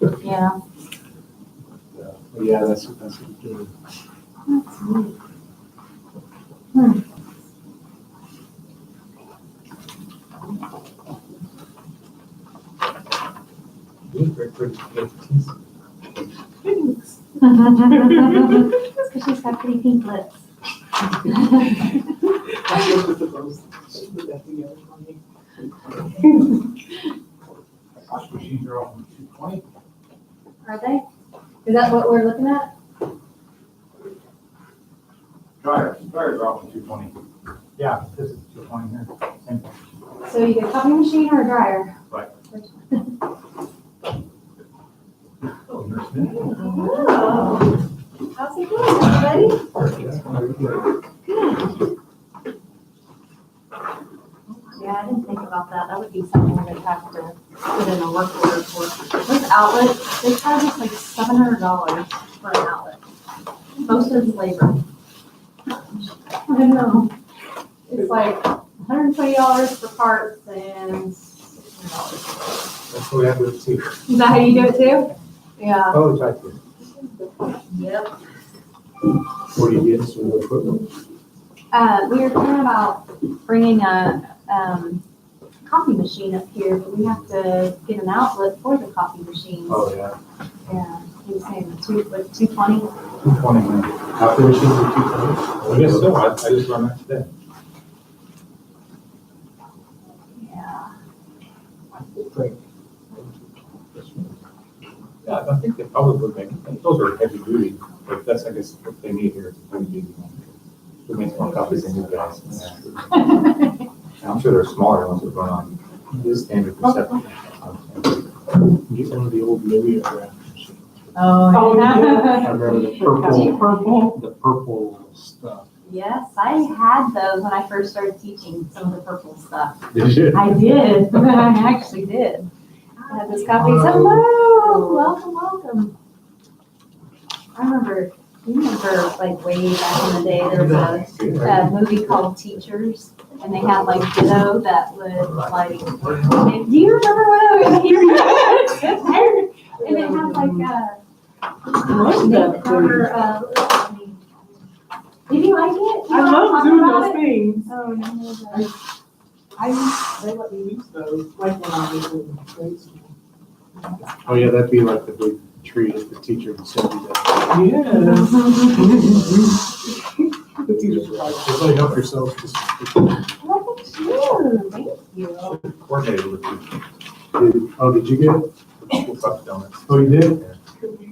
Yeah. Yeah, that's what we're doing. That's neat. Hmm. Very pretty. Thanks. It's because she's got pretty pink lips. Wash machines are off 220. Are they? Is that what we're looking at? Dryers are off 220. Yeah, this is 220 here. Same thing. So you get a copy machine or a dryer? Right. Oh, nurse Minnie. Oh. How's it going, everybody? Good. Yeah, I didn't think about that. That would be something we'd have to put in a work order for. This outlet, they charge us like $700 for an outlet. Most of it's labor. I know. It's like $120 for parts and $600. That's what we have with too. Is that how you do it too? Yeah. Oh, it's right there. Yep. What do you get? Some equipment? We were thinking about bringing a coffee machine up here, but we have to get an outlet for the coffee machines. Oh, yeah. Yeah, he was saying 220. 220, man. Coffee machines are 220? I guess so. I just run that today. Yeah. Yeah, I think they probably would make, those are heavy duty, but that's, I guess, what they need here is a heavy duty one. It makes more copies than you guys. Yeah. I'm sure there are smaller ones that run on this standard for Sept. Get one of the old mimeograph machines. Oh, I remember the purple stuff. Yes, I had those when I first started teaching some of the purple stuff. Did you? I did. I actually did. I had this copy. Hello, welcome. I remember, like way back in the day, there was a movie called Teachers, and they had like Ditto that would like, do you remember what I was hearing? And it had like Nathan Carter, did you like it? I love doing those things. Oh, no. They let me use those, like when I was in grade school. Oh, yeah, that'd be like the big treat if the teacher would send you that. Yes. The teachers were like, Everybody help yourself. Just Look at you, thank you. coordinate with you. Oh, did you get it? We'll talk donuts. Oh, you did? yeah.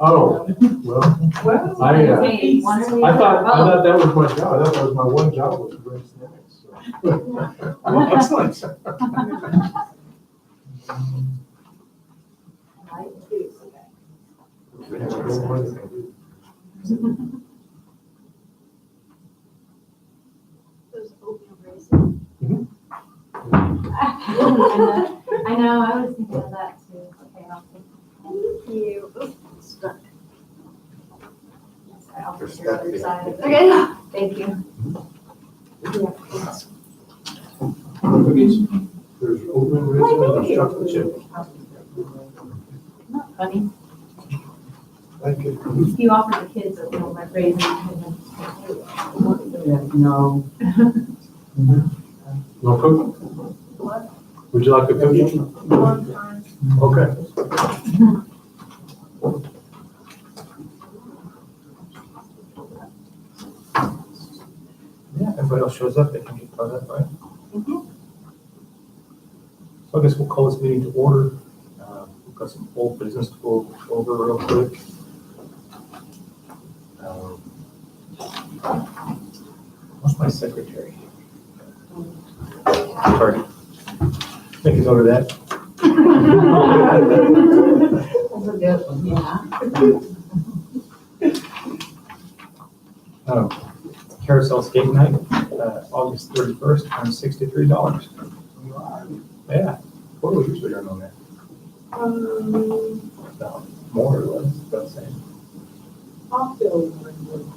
Oh, well, Well, Hey, one or the I other. thought that was my job. I thought that was my one job was to bring snacks. So. Well, excellent. Those oatmeal raisin. I know, I was thinking of that too. Okay, I'll take it. Thank you. Oops, stuck. Yes, I'll put your other side. Okay, thank you. Cookies? There's oatmeal raisin and there's chocolate chip. Not funny. Thank you. If you offer the kids oatmeal raisin. no. Want a cookie? What? Would you like a cookie? Okay. Yeah, everybody else shows up, they can get caught up, right? So I guess we'll call this meeting to order. We've got some old business to go over real quick. What's my secretary? Sorry. Make a note of that. That's a good one, yeah. Carousel skate night, August 31st, $163. Yeah, what do we usually earn on that? No, more or less, about the same. I'll fill one,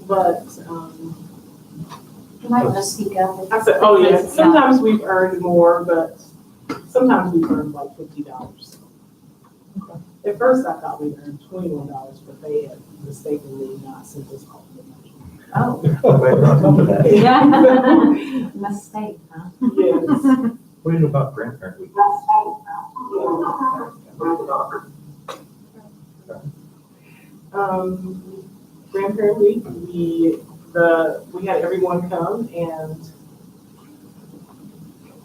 but, You might want to speak up. I said, oh, yes, sometimes we've earned more, but sometimes we've earned like $50. At first, I thought we earned $21, but they had mistakenly not sent us all the money. Oh, But on top of that, yeah. Mistake, huh? Yes. what do you know about grandparent week? Grandparent week, we had everyone come and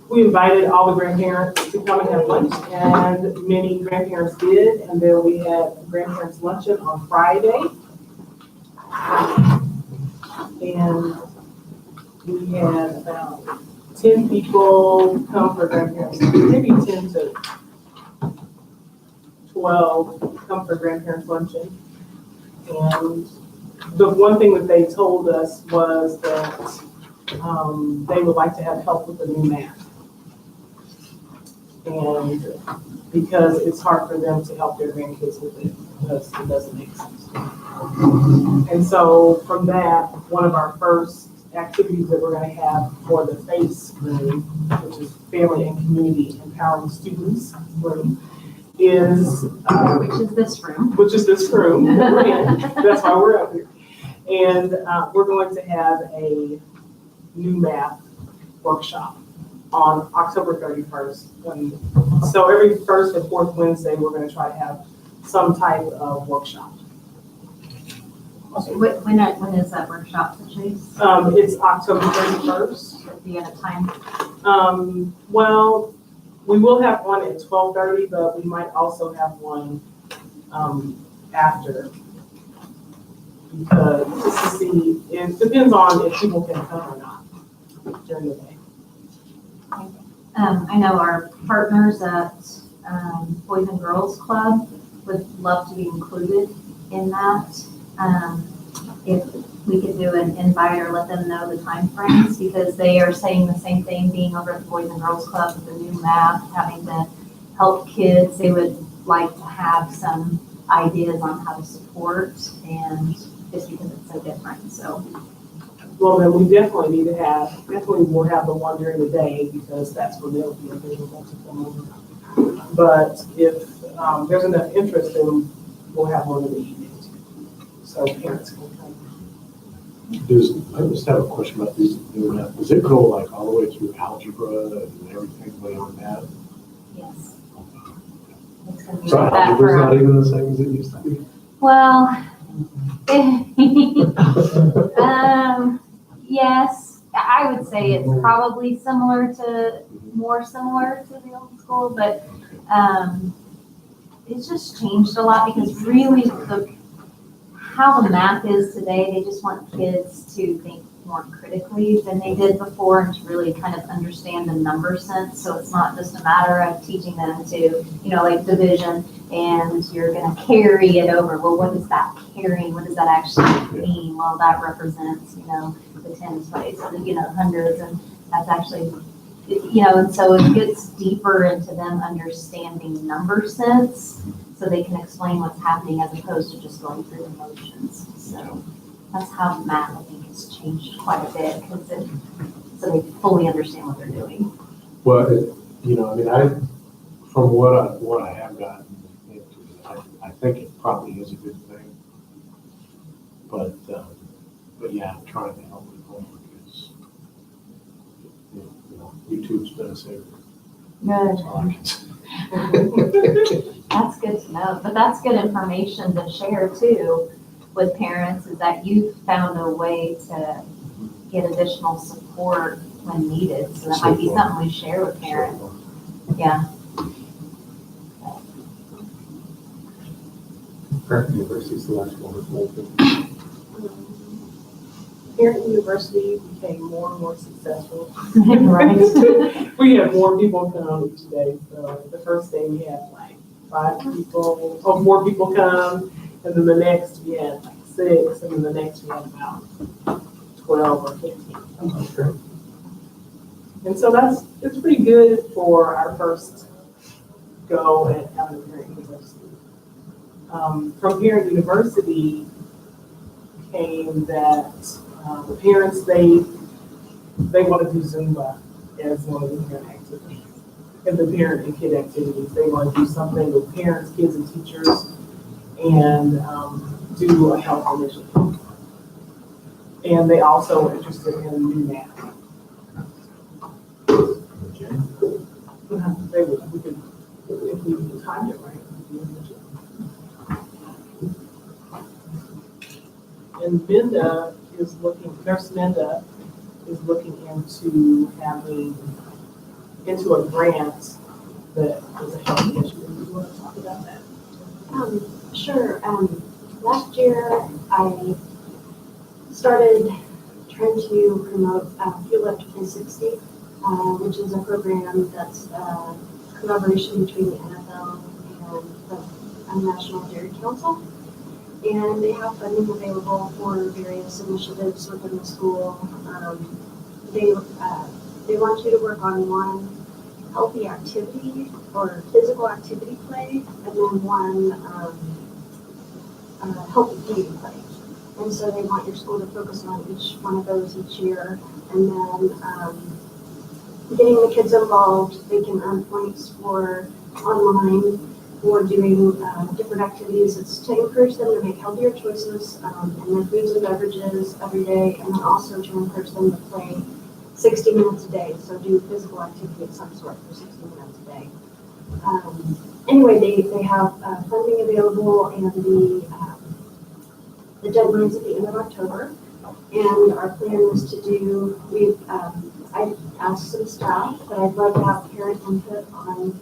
we invited all the grandparents to come and have lunch, and many grandparents did. And then we had grandparents luncheon on Friday. And we had about 10 people come for grandparents, maybe 10 to 12 come for grandparents luncheon. And the one thing that they told us was that they would like to have help with the new math. And because it's hard for them to help their grandkids with it, because it doesn't make sense. And so from that, one of our first activities that we're going to have for the FACE room, which is Family and Community Empowering Students room, is Which is this room. that we're in. That's why we're up here. And we're going to have a new math workshop on October 31st. So every first and fourth Wednesday, we're going to try to have some type of workshop. When is that workshop, Patrice? It's October 31st. Do you have a time? Well, we will have one at 12:30, but we might also have one after. Because just to see, it depends on if people can come or not during the day. I know our partners at Boys and Girls Club would love to be included in that. If we could do an invite or let them know the time frames, because they are saying the same thing, being over at the Boys and Girls Club with the new math, having to help kids. They would like to have some ideas on how to support, and just because it's so different, so. Well, then we definitely we'll have the one during the day, because that's when they'll be available to come over. But if there's enough interest, then we'll have one in the evening too, so parents can come. I just have a question about these new math. Does it go like all the way through algebra and everything way on that? Yes. It's gonna be So like that algebra's not for, even the same as it used to be? well, yes, I would say it's probably more similar to the old school, but it's just changed a lot, because really how the math is today, they just want kids to think more critically than they did before, and to really kind of understand the number sense. So it's not just a matter of teaching them to, like division, and you're going to carry it over. Well, what is that carrying? What does that actually mean? Well, that represents, the tens place, hundreds, and that's actually, and so it gets deeper into them understanding number sense, so they can explain what's happening as opposed to just going through the motions. So that's how math, I think, has changed quite a bit, so they fully understand what they're doing. Well, from what I have gotten into, I think it probably is a good thing. But yeah, trying to help with homework is, YouTube's been a saver. Good. That's all I can say. That's good to know, but that's good information to share too with parents, is that you found a way to get additional support when needed. So that might be something we share with parents. Yeah. Parent University's the last one with Molten. Parent University became more and more successful. Right. We had more people come each day. So the first day we had like 4 people come, and then the next we had like 6, and then the next we had about 12 or 15. Okay. And so it's pretty good for our first go at having a Parent University. From Parent University came that the parents, they want to do Zumba as one of the parent activities. in the parent and kid activities. They want to do something with parents, kids, and teachers, and do a health initiative. And they also are interested in new math. They would, we could, if we timed it right. And Minda is looking, Nurse Minda is looking into into a grant that is a health initiative. Do you want to talk about that? Sure. Last year, I started trying to promote Fuel Up to 360, which is a program that's a collaboration between the NFL and the National Dairy Council. And they have funding available for various initiatives within the school. They want you to work on one healthy activity or physical activity play, and then one healthy eating play. And so they want your school to focus on each one of those each year, and then getting the kids involved. They can earn points for online for doing different activities. It's to encourage them to make healthier choices in their foods and beverages every day, and then also to encourage them to play 60 minutes a day, so do physical activity of some sort for 60 minutes a day. Anyway, they have funding available, and the deadline's at the end of October. And our plan is to do, I've asked some staff, but I'd love to have parent input on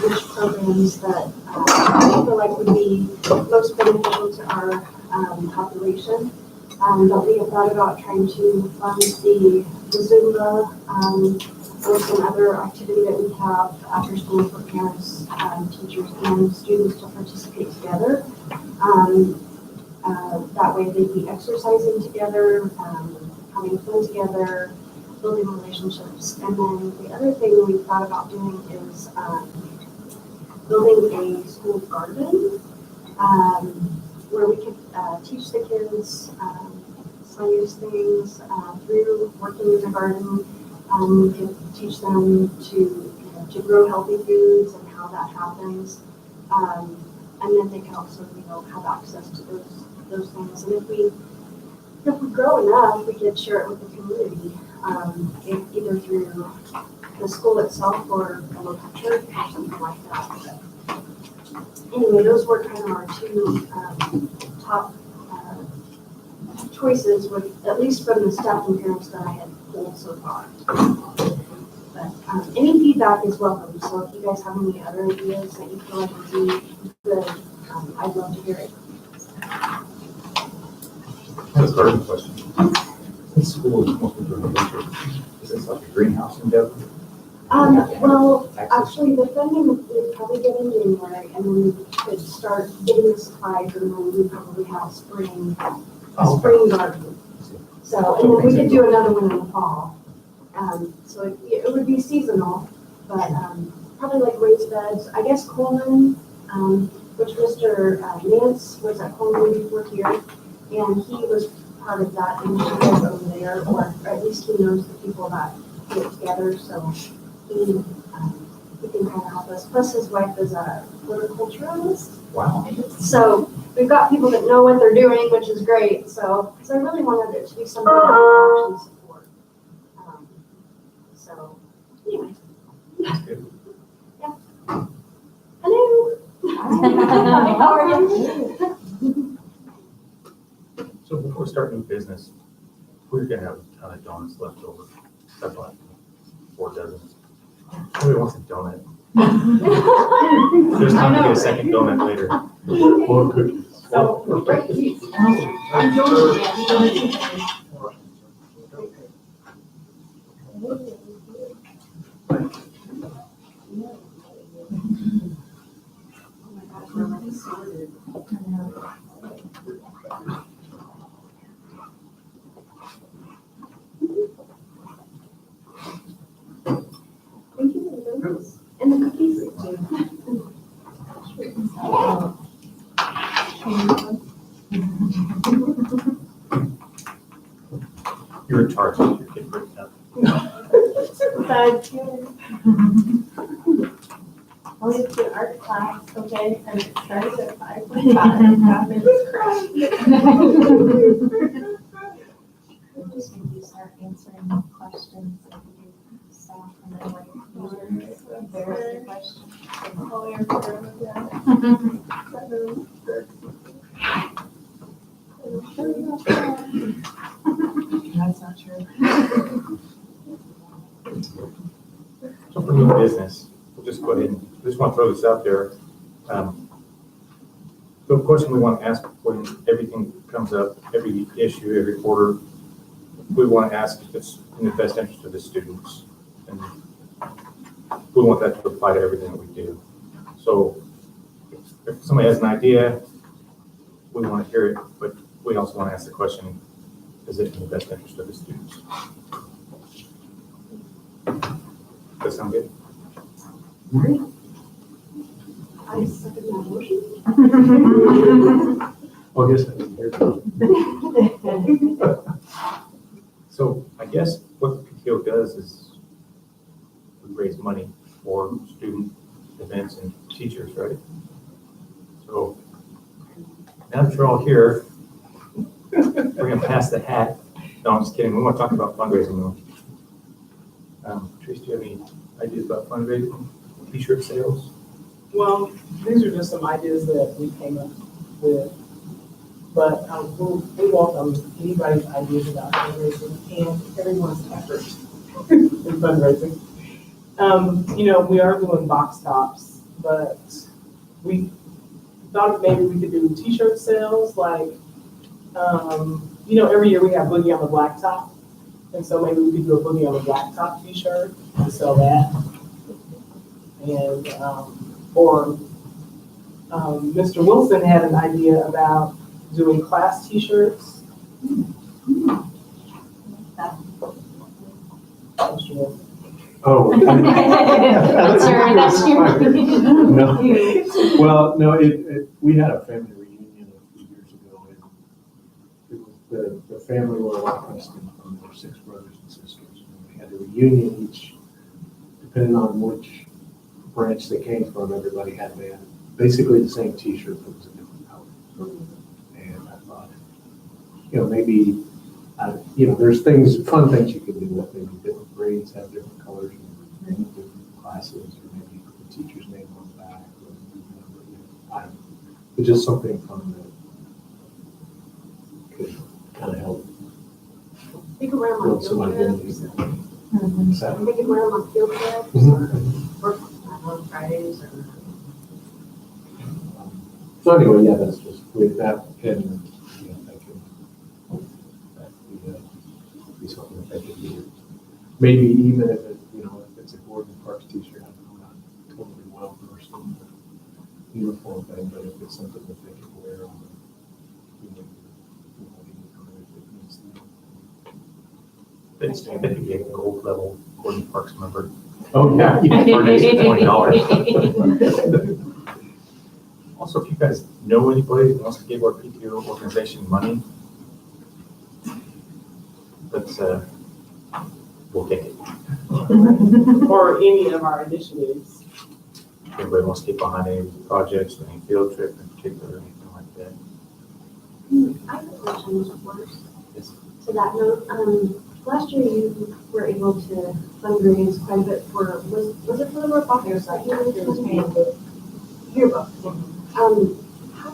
which programs that I feel like would be most beneficial to our population. But we have thought about trying to fund the Zumba or some other activity that we have after school for parents, teachers, and students to participate together. That way they'd be exercising together, having fun together, building relationships. And then the other thing we've thought about doing is building a school garden where we could teach the kids science things through working in the garden. We could teach them to grow healthy foods and how that happens. And then they can also, have access to those things. And if we grow enough, we could share it with the community, either through the school itself or a local church or something like that. But anyway, those were kind of our two top choices, with at least from the staff and parents that I had pulled so far. But any feedback is welcome. So if you guys have any other ideas that you feel like would be good, I'd love to hear it. I have a garden question. This school is mostly for nature. Is this like a greenhouse endeavor? Well, actually, the funding would probably get in January, and then we could start getting the supplies, and then we probably have spring garden. So, and then we could do another one in the fall. So it would be seasonal, but probably like raised beds. I guess Coleman, which Mr. Nance was at Coleman before here, and he was part of that initiative over there, or at least he knows the people that put it together. So he can kind of help us. Plus, his wife is a horticulturalist. Wow. So we've got people that know what they're doing, which is great. So, because I really wanted it to be something that we can actually support. So, anyway. That's good. Yeah. Hello. How are you? So before we start new business, we're gonna have a ton of donuts left over. That's like 4 dozens. Nobody wants a donut. There's time to get a second donut later. More cookies. So, I'm doing Thank you for the donuts and the cookies. You're in charge of your kid breaking up. That's outside. Well, it's an art class, okay, and it starts at 5:45. It's crazy. Just maybe start answering questions of the staff and then like verify the questions. Oh, yeah. That's not true. So for new business, we'll just go ahead and, just want to throw this out there. So of course, we want to ask when everything comes up, every issue, every quarter, we want to ask if it's in the best interest of the students. And we want that to apply to everything that we do. So if somebody has an idea, we want to hear it, but we also want to ask the question, is it in the best interest of the students? Does that sound good? I second that motion. Oh, yes, I didn't hear that. So I guess what the PTO does is we raise money for student events and teachers, right? So now that you're all here, we're gonna pass the hat. No, I'm just kidding. We want to talk about fundraising though. Trace, do you have any ideas about fundraising, t-shirt sales? Well, these are just some ideas that we came up with. But we welcome anybody's ideas about fundraising and everyone's efforts in fundraising. We are doing box tops, but we thought maybe we could do t-shirt sales, like, every year we have Boogie on the Blacktop. And so maybe we could do a Boogie on the Blacktop t-shirt and sell that. And, Mr. Wilson had an idea about doing class t-shirts. Mr. Wilson. Oh. That's your. No. Well, no, we had a family reunion a few years ago, and it was the family were a lot Princeton, there were 6 brothers and sisters, and we had a reunion each, depending on which branch they came from, everybody had basically the same t-shirt, but it was a different color. And I thought, maybe, there's fun things you can do with maybe different grades have different colors, and different classes, or maybe put the teacher's name on the back, or I don't know. It's just something fun that could kind of help You can wear them on build some field identity. trips. So, They can wear them on field trips Mhm. or on Fridays or. So anyway, yeah, that's just with that, and that could be something that they could do. Maybe even if if it's a Gordon Parks t-shirt, I'm not totally well versed in the uniform thing, but if it's something that they could wear on They could be a gold level Gordon Parks member. Oh, yeah. For an extra $20. Also, if you guys know anybody that wants to give our PTO organization money, we'll take it. Or any of our initiatives. If anybody wants to get behind any projects, any field trip in particular, anything like that. I have a question, of course. Yes. To that note, last year you were able to fundraise quite a bit for, was it for the Republic? Yearbook. How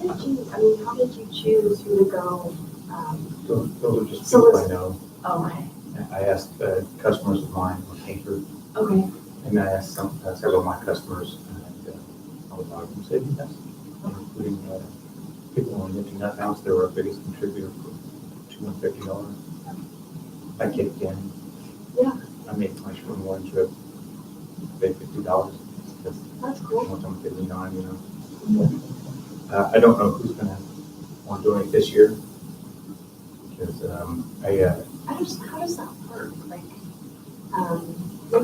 did you choose who to go? Those are just So people I it's- know. Okay. I asked customers of mine, a painter, Okay. and I asked several of my customers, and a lot of them said yes, including people in the Nut House. They were our biggest contributor for $250. I kicked in. Yeah. I made my swim one trip, paid $50. Because That's cool. one time to lean on, I don't know who's gonna want to donate this year, because How does that work? Like,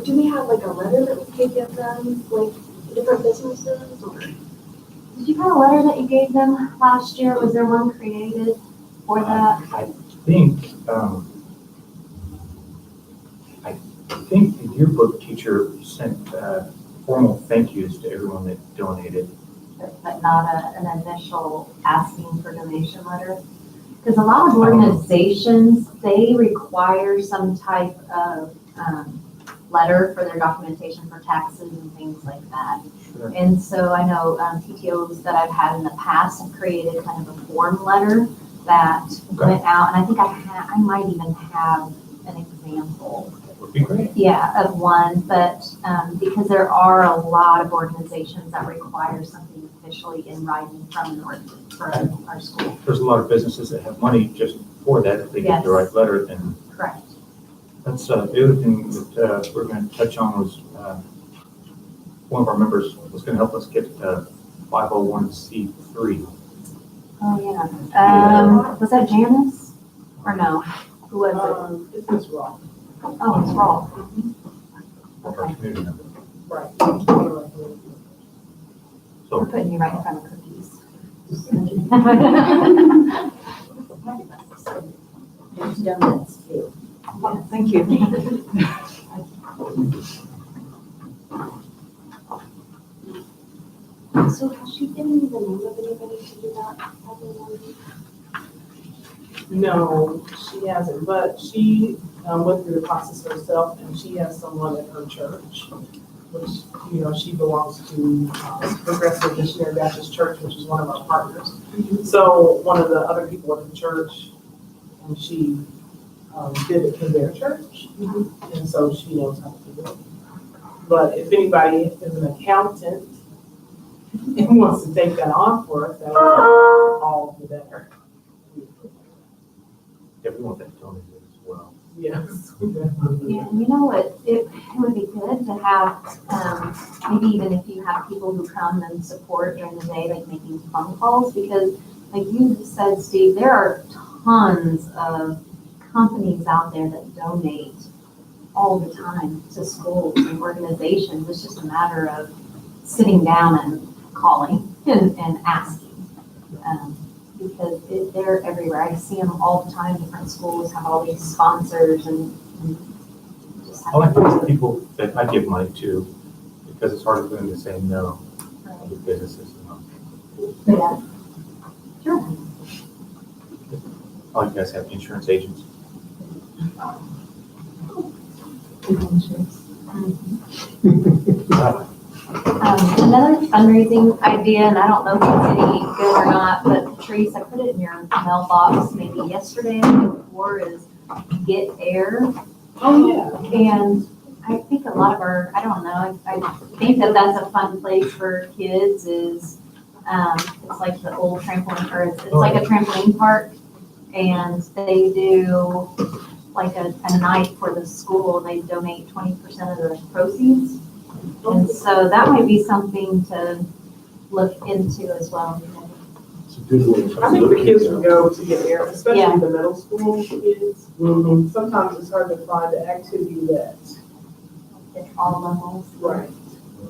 do we have like a letter that we could give them, like different businesses, or? Did you have a letter that you gave them last year? Was there one created for that? I think they yearbook teacher sent formal thank yous to everyone that donated. But not an initial asking for donation letter. Because a lot of organizations, they require some type of letter for their documentation for taxes and things like that. Sure. And so I know PTOs that I've had in the past have created kind of a form letter that went out, and I think I might even have an example. That would be great. Yeah, of one, but because there are a lot of organizations that require something officially in writing from our school. There's a lot of businesses that have money just for that. If they get the right letter, then Correct. that's the other thing that we're going to touch on was one of our members was going to help us get 501c3. Oh, yeah. Was that Janice? Or no? Who was it? It's Miss Raw. Oh, it's Raw. Of our community member. Right. So We're putting you right in front of cookies. There's donuts too. Yeah, thank you. So has she given you the name of anybody to do that? No, she hasn't, but she went through the process herself, and she has someone at her church, which, you know, she belongs to Progressive Missionary Baptist Church, which is one of our partners. So one of the other people at the church, and she did it for their church, and so she knows how to do it. But if anybody is an accountant and wants to take that on for us, that would be all the better. yeah, we want that donated as well. Yes. Yeah, and you know what, it would be good to have, maybe even if you have people who come and support during the day, like making phone calls, because like you said, Steve, there are tons of companies out there that donate all the time to schools and organizations. It's just a matter of sitting down and calling and asking. Because they're everywhere. I see them all the time. Different schools have all these sponsors and just have I like those people that I give money to because it's hard for them to say no to the businesses. You know. Yeah. Sure. I like you guys have insurance agents. Another fundraising idea, and I don't know if it's any good or not, but Patrice, I put it in your mailbox maybe yesterday or before, is Get Air. Oh, yeah. And I think a lot of our, I don't know, I think that that's a fun place for kids is, it's like the old trampoline, or it's like a trampoline park. And they do like a night for the school, and they donate 20% of the proceeds. And so that might be something to look into as well. It's a good way. I think the kids would go to Get Air, especially Yeah. the middle school kids. Sometimes it's hard to find an activity that. At all levels. Right.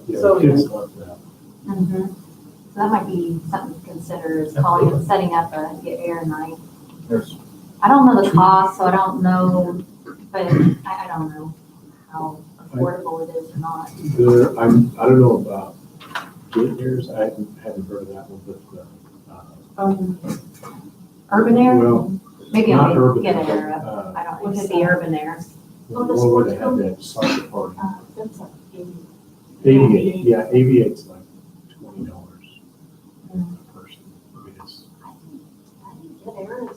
Yeah, So- kids love that. So that might be something to consider, is calling, setting up a Get Air night. There's I don't know the cost, so I don't know, but I don't know how affordable it is or not. I don't know about Get Airs, I haven't heard of that one, but, Urban Air? well, Maybe not I'll Urban get Air, Air. I don't, it could be Urban Air. the one where they have that soccer party. That's a Aviate, yeah, Aviate's like $20 per person. I mean, it's, Get Air is it?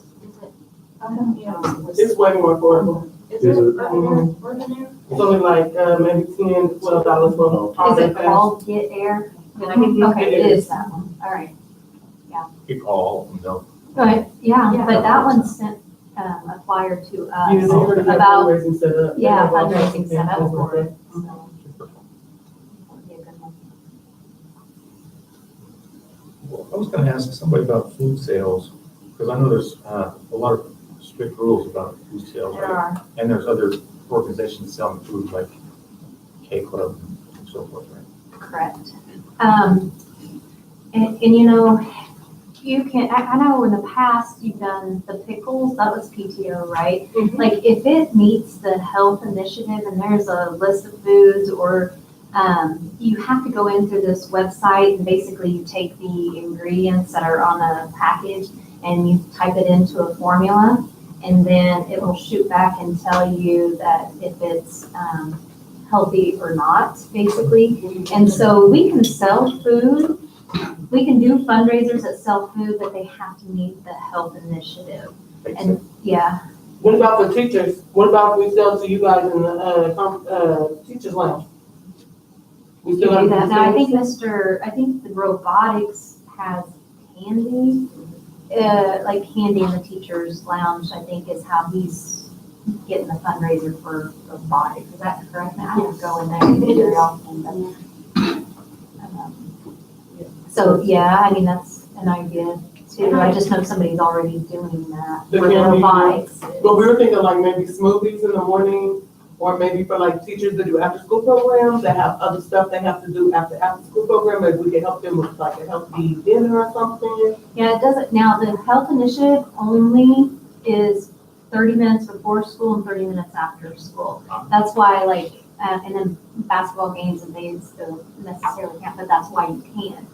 It's way more affordable. Is Is it it? Urban Air? It's only like maybe $10, $12 for all Is that it pass. called Get Air? Okay, it is that one. All right. you call and they'll But, yeah, Yeah. but that one sent a flyer to Yeah, they us already have about, fundraising set up. yeah, They have all fundraising kinds of set up things for like it. So, that would be a good one. I was going to ask somebody about food sales, because I know there's a lot of strict rules about food sales. There are. And there's other organizations selling food like K-Club and so forth, right? Correct. And you know, You can, I know in the past you've done the pickles, that was PTO, right? Mhm. Like if it meets the health initiative and there's a list of foods or you have to go into this website and basically you take the ingredients that are on a package and you type it into a formula and then it will shoot back and tell you that if it's healthy or not, basically. And so we can sell food. We can do fundraisers that sell food, but they have to meet the health initiative. Makes And yeah, What about the teachers? What about if we sell to you guys in the, teachers lounge? We we still do have that. Now, I to think the robotics has candy, like candy in the teacher's lounge, I think is how he's getting the fundraiser for robotics. Is that correct? I don't go in there very often, but. So, yeah, I mean, that's an idea too. I just know somebody's already doing that The for the candy. robotics. But we were thinking like maybe smoothies in the morning, or maybe for like teachers that do after-school programs, that have other stuff they have to do after-school program, maybe we can help them with like a healthy dinner or something. Yeah, it doesn't, now the health initiative only is 30 minutes before school and 30 minutes after school. That's why like, and then basketball games and things don't necessarily can't, but that's why you can.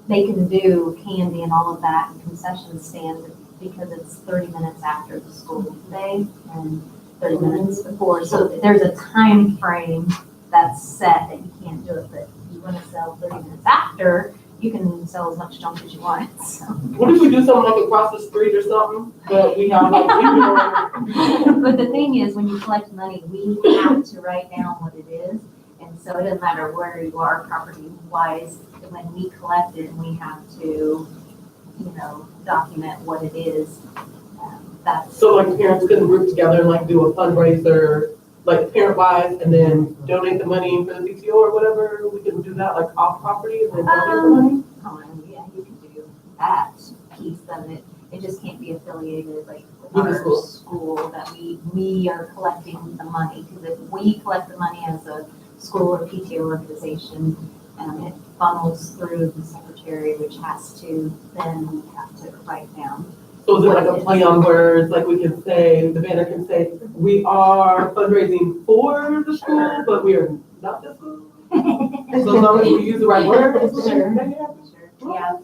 They can do candy and all of that and concession stands because it's 30 minutes after the school day and 30 minutes before. So there's a time frame that's set that you can't do it, but if you want to sell 30 minutes after, you can sell as much junk as you want. So. What if we do something like across the street or something, but we have like people. But the thing is, when you collect money, we have to write down what it is. And so it doesn't matter where you are property wise, when we collect it, we have to, document what it is. That's. So like parents couldn't group together and like do a fundraiser, like parent-wise, and then donate the money for the PTO or whatever, we can do that like off property and then donate the money? Yeah, you can do that piece of it. It just can't be affiliated like with With the our school. school that we are collecting the money. Because if we collect the money as a school or PTO organization, it funnels through the secretary, which has to then have to write down. So is it like a play on words, like we can say, the banner can say, we are fundraising for the school, Sure. but we are not the school? So as long as we use the right words. Sure. Sure.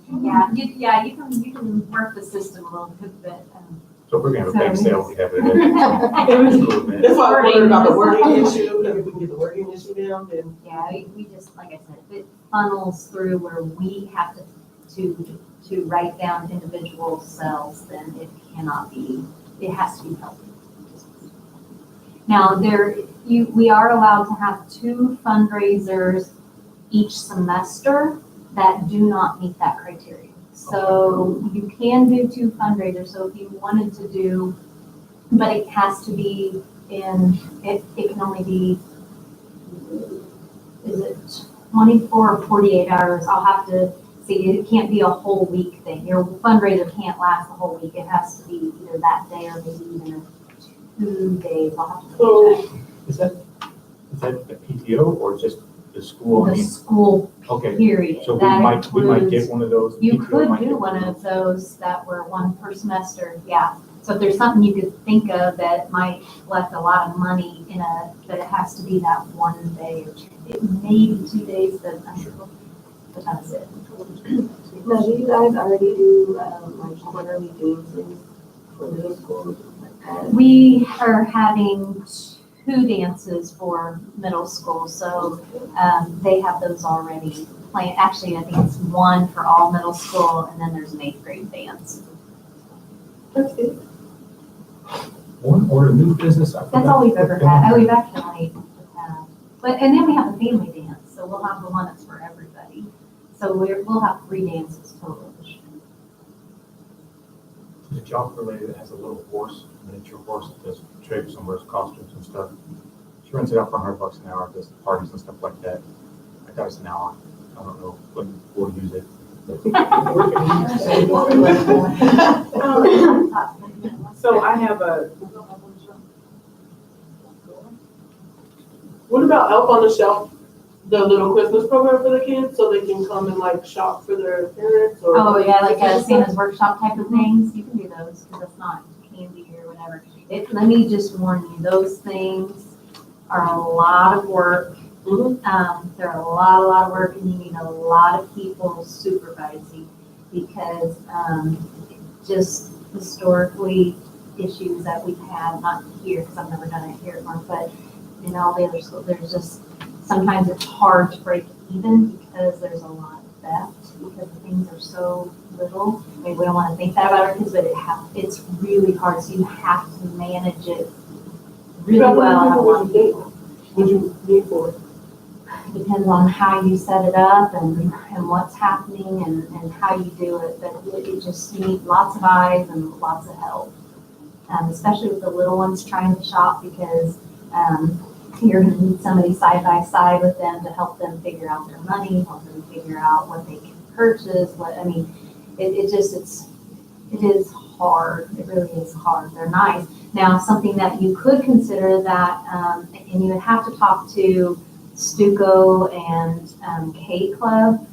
You can work the system a little bit. So if we're gonna have a big sale, we have it. That's why I wondered about the wording issue, if we can get the wording issue down, then. Yeah, we just, like I said, if it funnels through where we have to write down individual cells, then it cannot be, it has to be healthy. Now, we are allowed to have 2 fundraisers each semester that do not meet that criteria. So you can do 2 fundraisers, so if you wanted to do, but it has to be it can only be, is it 24 or 48 hours? I'll have to see, it can't be a whole week thing. Your fundraiser can't last the whole week. It has to be either that day or maybe even 2 days. I'll have to double check. Is that the PTO or just the school? The school Okay, period. so we That might includes- get one of those. You PTO could might do get one of those that were one per semester, yeah. So if there's something you could think of that might collect a lot of money but it has to be that 1 day or 2, it may be 2 days, but I'm sure, but that's it. Now, do you guys already do, like quarterly dances for middle school? Like that? We are having 2 dances for middle school, so they have those already planned. Actually, I think it's 1 for all middle school, and then there's an 8th grade dance. That's it. One or a new business. I That's forgot. all we've ever had. Oh, we've actually had. But, and then we have a family dance, so we'll have the one that's for everybody. So we'll have 3 dances total this year. The job related that has a little horse, a miniature horse that does tricks and wears costumes and stuff. She rents it out for $100 an hour, does parties and stuff like that. I got us an hour. I don't know when we'll use it. So I have what about Elf on the Shelf? the little Christmas program for the kids so they can come and like shop for their parents or? Oh, yeah, like a Santa's workshop type of things, you can do those, because it's not candy or whatever. Let me just warn you, those things are a lot of work. They're a lot of work, and you need a lot of people supervising, because, just historically, issues that we've had, not here, because I've never done it here, but in all the other schools, there's just, sometimes it's hard to break even because there's a lot of theft, because the things are so little. I mean, we don't want to think that about our kids, but it's really hard, so you have to manage it really well. Would you need for it? Depends on how you set it up and what's happening and how you do it, but it just, you need lots of eyes and lots of help. Especially with the little ones trying to shop, because you're going to need somebody side by side with them to help them figure out their money, help them figure out what they can purchase. It is hard. It really is hard. They're nice. Now, something that you could consider that, and you would have to talk to Stuco and K Club,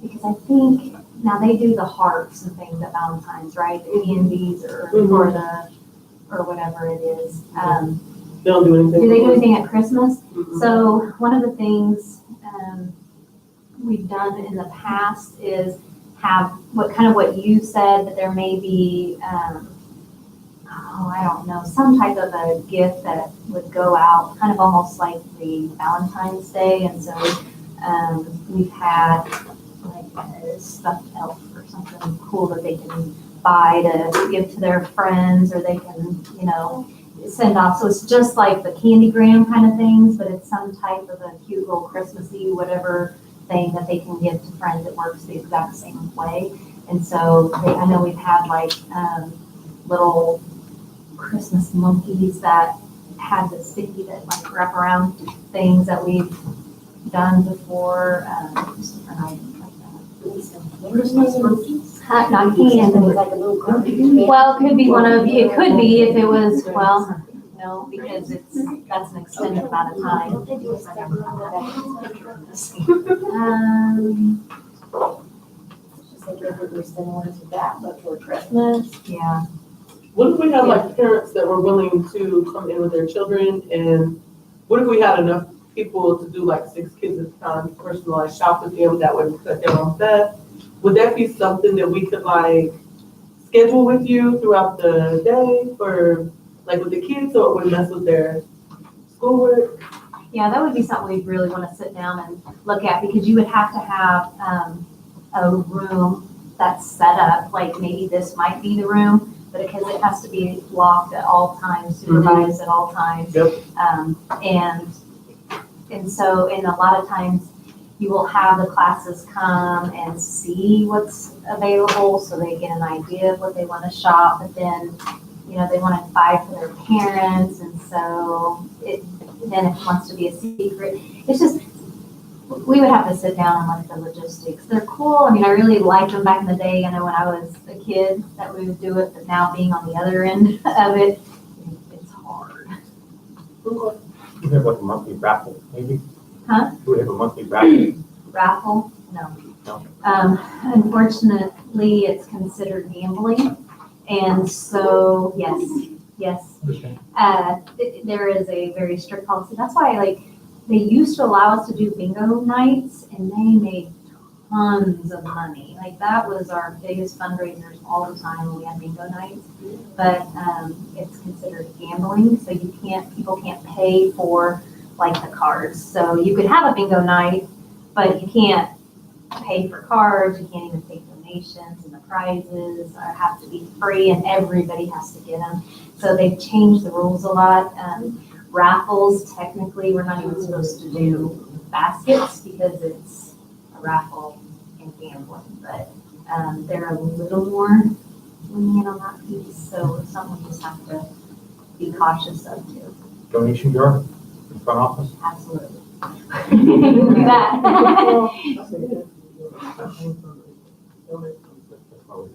because I think now they do the hearts and things at Valentine's, right? The candies or whatever it is. They don't do anything. Do they do anything at Christmas? Mm-hmm. So one of the things we've done in the past is have what you said, that there may be, I don't know, some type of a gift that would go out, kind of almost like the Valentine's Day. And so we've had like a stuffed elf or something cool that they can buy to give to their friends, or they can, send off. So it's just like the candygram kind of things, but it's some type of a cute little Christmassy whatever thing that they can give to friends. It works the exact same way. And so I know we've had like little Christmas monkeys that had the sticky that like wrap around things that we've done before. Just different items like that. Christmas monkeys? Not candy. Like a little cookie. Well, it could be one of, it could be if it was, well, no, because that's an extended amount of time. Don't they do a separate one? Just like we're spending one for that, but for Christmas. yeah. What if we had like parents that were willing to come in with their children, and what if we had enough people to do like 6 kids at a time, personalized shop with them that would cut their own theft? Would that be something that we could like schedule with you throughout the day for like with the kids, so it wouldn't mess with their schoolwork? Yeah, that would be something we'd really want to sit down and look at, because you would have to have a room that's set up, like maybe this might be the room, but because it has to be locked at all times, supervised at all times. Yep. And so, and a lot of times you will have the classes come and see what's available, so they get an idea of what they want to shop, but then, they want to buy for their parents, and so then it wants to be a secret. It's just, we would have to sit down and look at the logistics. They're cool. I mean, I really liked them back in the day. I know when I was a kid that we would do it, but now being on the other end of it, it's hard. Okay. We have like a monthly raffle, maybe? Huh? Do we have a monthly raffle? Raffle? No. No. Unfortunately, it's considered gambling. And so, yes. Okay. There is a very strict policy. That's why, they used to allow us to do bingo nights, and they made tons of money. That was our biggest fundraisers all the time when we had bingo nights. But it's considered gambling, so people can't pay for the cards. So you could have a bingo night, but you can't pay for cards. You can't even take donations, and the prizes have to be free, and everybody has to get them. So they've changed the rules a lot. Raffles, technically, we're not even supposed to do baskets because it's a raffle and gambling, but they're a little more lenient on that piece, so it's something we just have to be cautious of too. Donation jar in front office? Absolutely. Do that.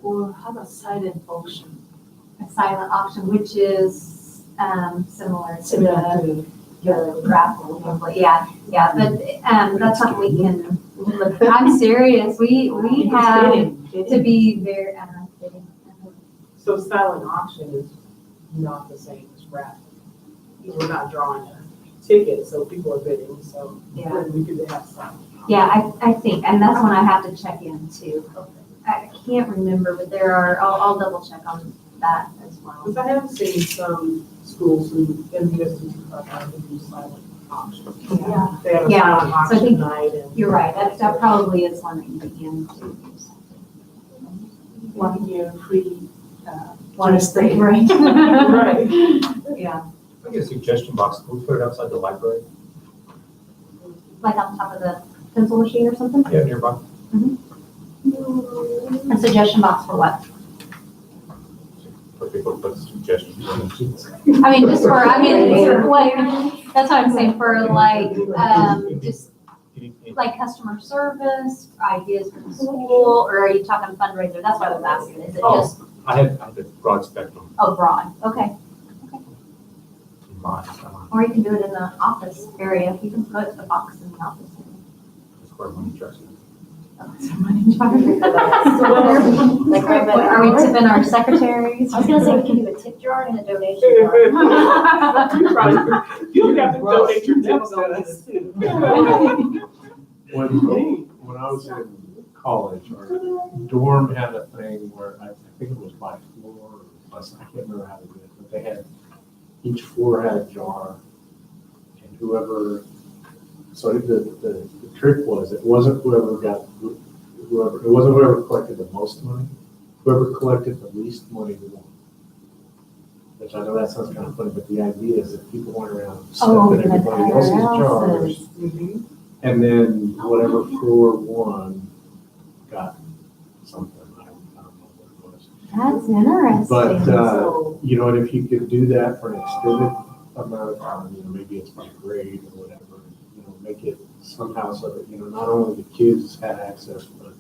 Or how about silent auction? A silent auction, which is similar to the, the raffle, yeah, but, that's something we can look, I'm serious, we have to be very, kidding. So silent auction is not the same as raffle. We're not drawing a ticket, so people are bidding, so Yeah. we could have some. Yeah, I think, and that's one I have to check into. I can't remember, but there are, I'll double check on that as well. Because I have seen some schools who, in the USDT program, who do silent auction. Yeah. They have a Yeah, silent so I auction think night and. You're right, that probably is one that you begin to do something. One year free. One is free, right? Right. Yeah, I get a suggestion box, can we put it outside the library? like on top of the pencil machine or something? Yeah, nearby. A suggestion box for what? For people to put suggestions. I mean, just for, like, that's what I'm saying, for like, just like customer service, ideas for the school, or are you talking fundraiser? That's what I was asking, is it just, I had a broad spectrum broad, okay. in mind, Or you can do it in the office area, you can put a box in the office. that's where money trucks. Like right by the Are we door? tipping our secretaries? I was gonna say, we can do a tip jar and a donation jar. You have to donate your tips on this too. When I was in college, our dorm had a thing where I think it was by floor, or plus, I can't remember how they did it, but they had, each floor had a jar. And whoever, so the trick was, it wasn't whoever collected the most money, whoever collected the least money won. Which I know that sounds kind of funny, but the idea is that people went around stuffing everybody else's jars. Mhm. And then whatever floor won got something, I don't know what it was. That's interesting. But, So- you know, and if you could do that for an extended amount of time, you know, maybe it's by grade or whatever, you know, make it somehow so that, you know, not only the kids had access, but,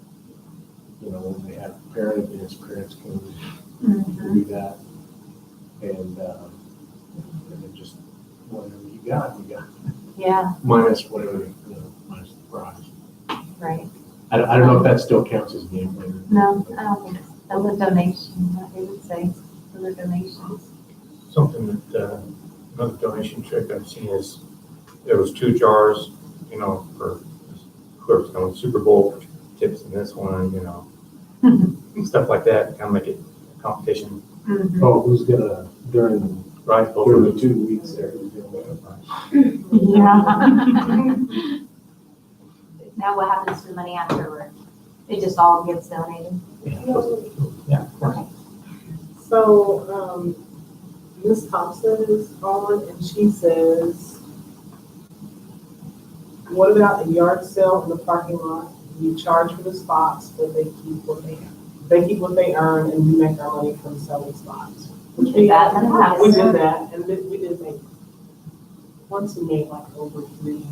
you know, when they have parent events, parents can do that. And then just whatever you got, Yeah, minus whatever, you know, minus the prize. right. I don't know if that still counts as gambling. No, I don't think so. That was a donation, what they would say, those are donations. Something that, another donation trick I've seen is, there was 2 jars, you know, for whoever's going to Super Bowl tips in this one, you know, stuff like that, kind of make it a competition, Oh, who's gonna, during right? the 2 weeks there, who's gonna win a prize? Yeah. Now what happens to the money afterward? It just all gets donated? Yeah, of course. So, Ms. Thompson is on and she says, what about a yard sale in the parking lot? You charge for the spots, but they keep what they earn and we make our money from selling spots. Which We did that in the past. We did that and we did make, once we made like over 3.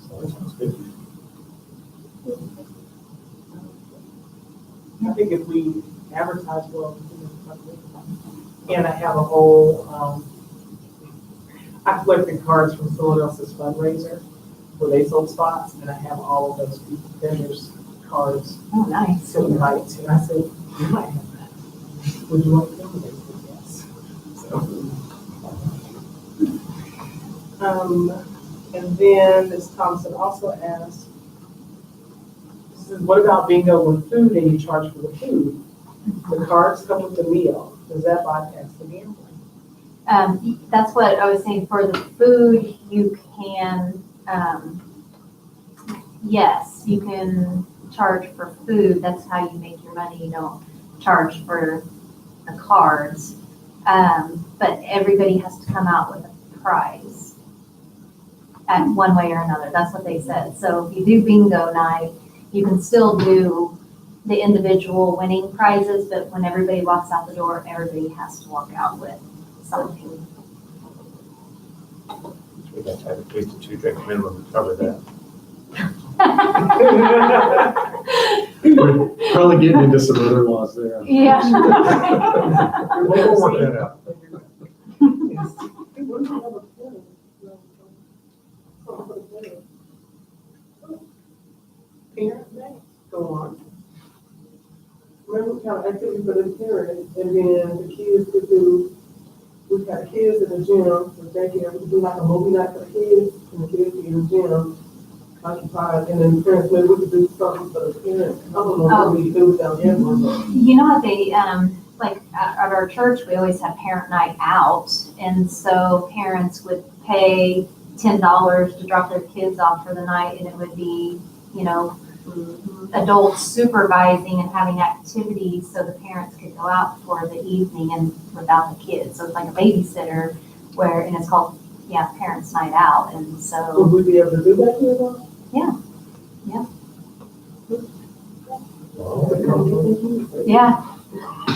So that sounds good. I think if we advertise well, and I have a whole, I collected cards from someone else's fundraiser where they sold spots, and I have all of those vendors' cards Oh, nice. to invite to. And I said, you might have that. Would you like them? They said yes. So, and then Ms. Thompson also asked, she said, what about bingo with food and you charge for the food? The cards come with the meal. Does that bypass the gambling? That's what I was saying, for the food, you can, yes, you can charge for food, that's how you make your money, you don't charge for the cards. But everybody has to come out with a prize at one way or another, that's what they said. So if you do bingo night, you can still do the individual winning prizes, but when everybody walks out the door, everybody has to walk out with something. We'd have to have at least a 2-drink minimum to cover that. We're probably getting into some other laws there. Yeah. We'll work that out. Yes. Hey, what do you have a pen? Parent Day, go on. Remember, we have activity for the parents, and then the kids could do, we got kids in the gym, so they can do like a movie night for the kids, and the kids be in the gym, occupied, and then parents, maybe we could do something for the parents. I don't know what we do down there, but. You know what they, like at our church, we always have parent night out. And so parents would pay $10 to drop their kids off for the night, and it would be, you know, adults supervising and having activities so the parents could go out for the evening and without the kids. So it's like a babysitter where, and it's called, Parents Night Out. And Would so, we be able to do that here though? yeah.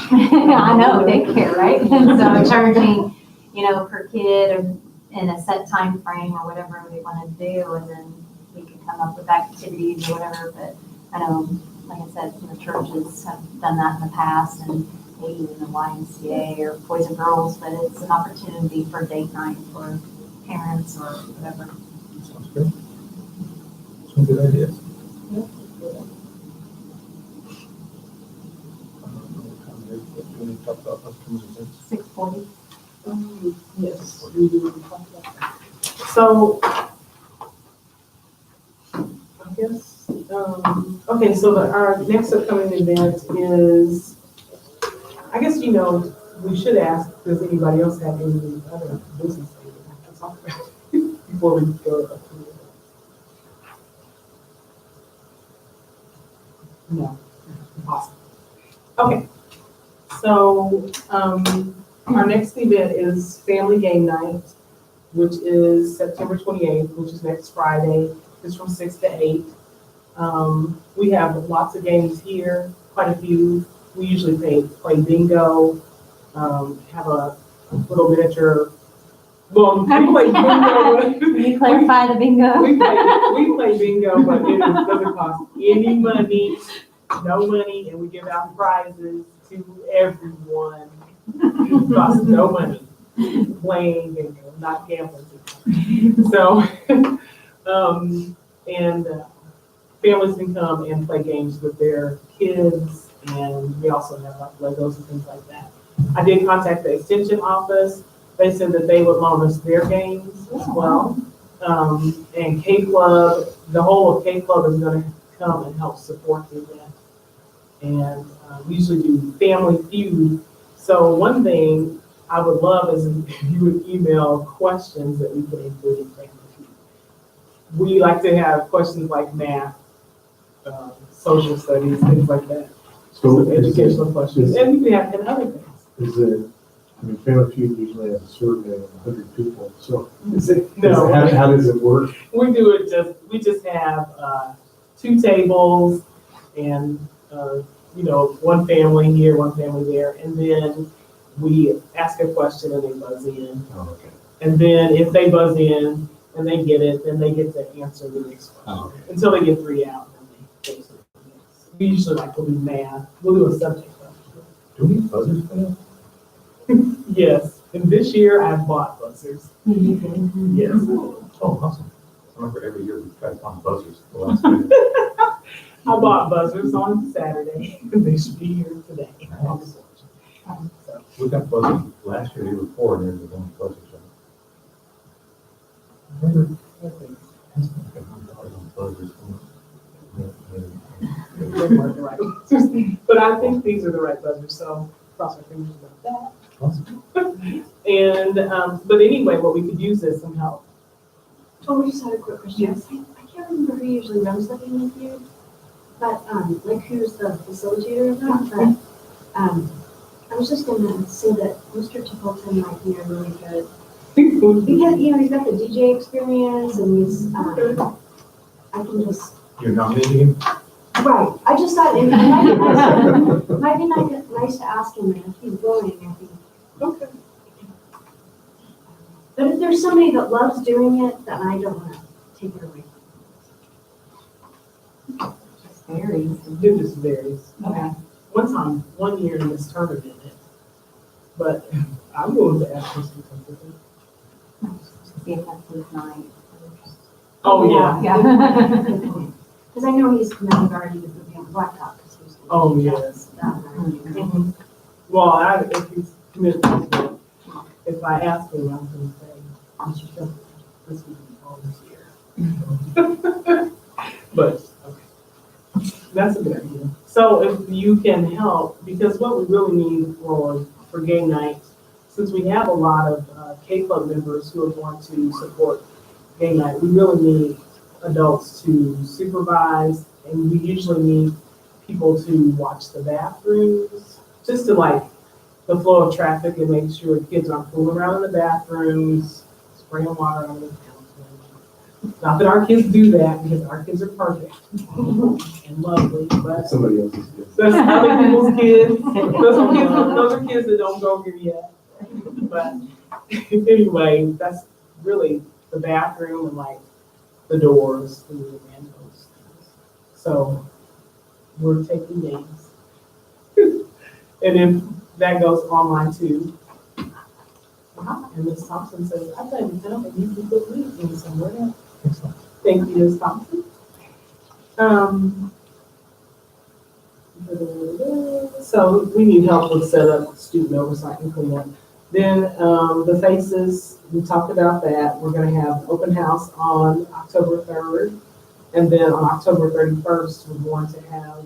I know, daycare, right? And so charging, per kid in a set time frame or whatever we want to do, and then we can come up with activities or whatever. But I know, like I said, the churches have done that in the past, and maybe even the YMCA or Boys and Girls, but it's an opportunity for date night for parents or whatever. Sounds good. Some good ideas. Do we talk about customers and things? 6:40. Yes, we do. So, I guess, okay, so our next upcoming event is, I guess, we should ask, does anybody else have any other business they would like to talk about before we go up to the event? No, impossible. Okay, so, our next event is Family Game Night, which is September 28th, which is next Friday. It's from 6 to 8. We have lots of games here, quite a few. We usually play bingo, have a little miniature. Well, we play bingo. Can you clarify the bingo? We play bingo, but it doesn't cost any money, no money, and we give out prizes to everyone. It costs no money. Playing bingo, not gambling. So, families can come and play games with their kids, and we also have like Legos and things like that. I did contact the extension office. They said that they would loan us their games as well. And K Club, the whole of K Club is going to come and help support the event. And we usually do Family Feud. So one thing I would love is if you would email questions that we can include in Family Feud. We like to have questions like math, social studies, things like that. So educational questions, and we can have and other things. Family Feud usually has a survey of 100 people, so No. How does it work? We just have 2 tables and, one family here, one family there, and then we ask a question and they buzz in. Oh, okay. And then if they buzz in and they get it, then they get to answer the next question. Oh, okay. Until they get 3 out, and then they go to the next. We usually we'll do math, we'll do a subject question. Do we need buzzers for that? Yes, and this year I bought buzzers. Yes. Oh, awesome. I remember every year we try to find buzzers. The last year. I bought buzzers on Saturday, and they should be here today. Nice. We got buzzers last year, the year before, and there was only buzzers. Remember? Buzzers. They weren't the right buzzers. But I think these are the right buzzers, so cross our fingers about that. Awesome. And, but anyway, what we could use is some help. Oh, we just had a quick question. Yes. I can't remember who usually runs the Family Feud, but, like who's the facilitator of that, but, I was just gonna say that Mr. Templeton might be a really good, because, he's got the DJ experience and he's, I can just. You're nominating him? Right, I just thought it might be nice to ask him, and if he's willing, I think. Okay. But if there's somebody that loves doing it, then I don't want to take it away from Varies. It just varies. Okay. One year in this tournament, but I'm willing to ask Mr. Templeton. See if that's his night. Oh, yeah. Yeah. Because I know he's committed already to moving on Blacktop, because he was. gonna Oh, do yes. that. Well, if he's committed to it, if I ask him, I'm gonna say, Mr. Shepherd, this would be all this year. But, okay, that's a good idea. So if you can help, because what we really need for game night, since we have a lot of K-Club members who are going to support game night, we really need adults to supervise, and we usually need people to watch the bathrooms, just to like the flow of traffic and make sure kids aren't fooling around in the bathrooms, spraying water on the counter. Not that our kids do that, because our kids are perfect and lovely, but Somebody else's kids. that's other people's kids. Those are kids that don't go here yet. But anyway, that's really the bathroom and like the doors and those things. So we're taking names. And if that goes online too. Wow, and Ms. Thompson says, I thought you tell me you can put me in somewhere else. Thank you, Ms. Thompson. So we need help with setup, student oversight and cleanup. Then the faces, we talked about that. We're gonna have an open house on October 3rd. And then on October 31st, we're going to have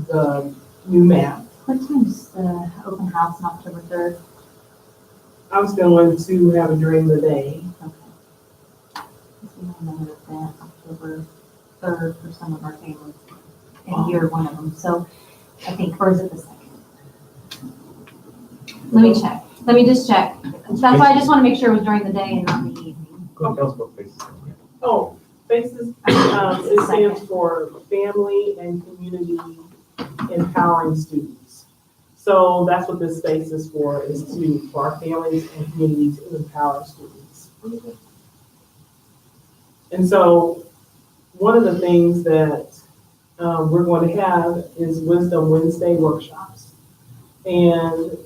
the new map. What time's the open house on October 3rd? I was going to have it during the day. Okay. We have another event October 3rd for some of our families, and you're one of them. So I think, or is it the 2nd? Let me check. Let me just check. That's why I just want to make sure it was during the day and not in the evening. Go tell us what faces. Oh, FACES, it stands for Family and Community Empowering Students. So that's what this space is for our families and communities to empower students. And so one of the things that we're going to have is Wisdom Wednesday workshops. And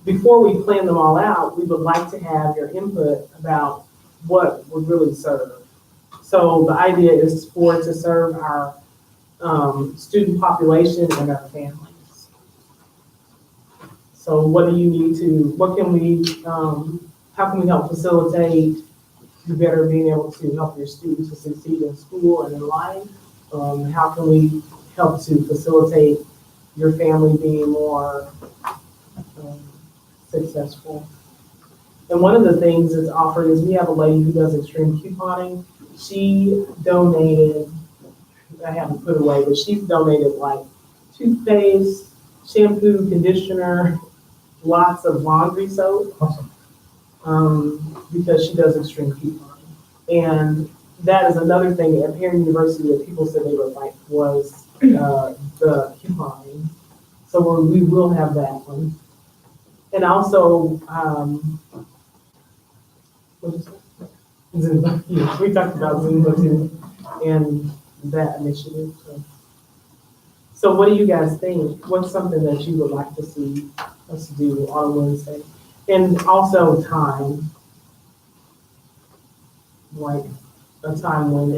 before we plan them all out, we would like to have your input about what would really serve. So the idea is for it to serve our student population and our families. So what do you need to, what can we, how can we help facilitate you better being able to help your students to succeed in school and in life? How can we help to facilitate your family being more successful? And one of the things that's offered is we have a lady who does extreme couponing. She donated, I haven't put away, but she's donated like toothpaste, shampoo, conditioner, lots of laundry soap. Awesome. Because she does extreme couponing. And that is another thing at Perry University that people said they would like was the couponing. So we will have that one. And also, what is it? Zumba. Yes, we talked about Zumba too, and that initiative. So what do you guys think? What's something that you would like to see us do on Wednesday? And also time, like a time when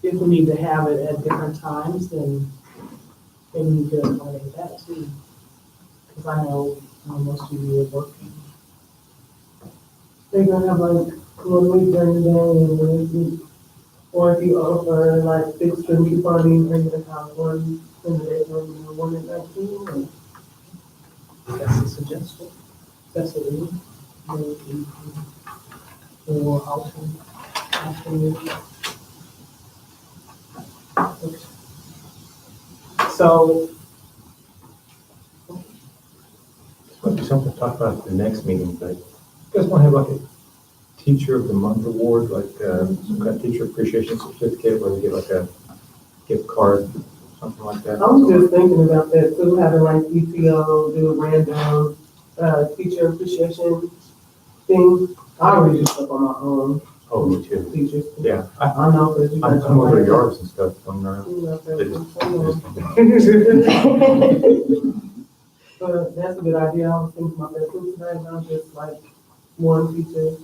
if we need to have it at different times, then maybe we could accommodate that too. Because I know most of you are working. They're gonna have like 1 week during the day and 1 week, or if you offer like fixed and week parties, they're gonna have one in the day, one in 19. That's a suggestion. That's what we need. Or alternate. Okay. So. Might be something to talk about at the next meeting, but you guys want to have like a Teacher of the Month award, like some kind of teacher appreciation certificate where they get like a gift card, something like that? I was just thinking about that too, having like PTO do a random teacher appreciation thing. I already do stuff on my own. Oh, me too. Teachers. Yeah. I know, but you I'm guys over don't yards and stuff. I'm around. But that's a good idea. I was thinking about that too tonight, not just like one teacher.